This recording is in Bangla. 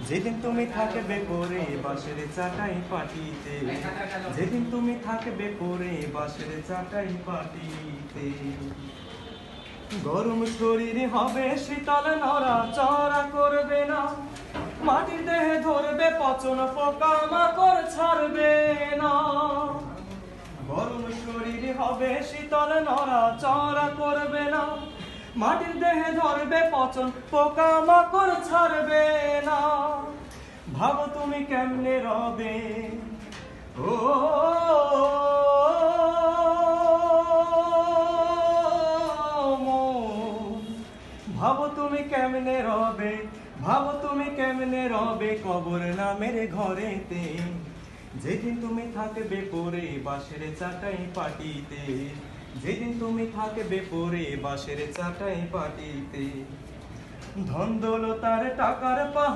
যেদিন তুমি থাকবে পরে বাঁশের চাটাই পাটিতে, যেদিন তুমি থাকবে পরে বাঁশের চাটাই পাটিতে। গরম শরীর হবে শীতল নড়া চড়া করবে না, মাটির দেহে ধরবে পচন পোকা মাকড় ছাড়বে না। গরম শরীর হবে শীতল নড়া চড়া করবে না, মাটির দেহে ধরবে পচন পোকা মাকড় ছাড়বে না। ভাবো তুমি কেমনে রবে, ও ভাবো তুমি কেমনে রবে, ভাবো তুমি কেমনে রবে কবর নামের ঘরেতে, যেদিন তুমি থাকবে পরে বাঁশের চাটাই পাটিতে, যেদিন তুমি থাকবে পরে বাঁশের চাটাই পাটিতে। ধন দৌলতার টাকার পাহাড়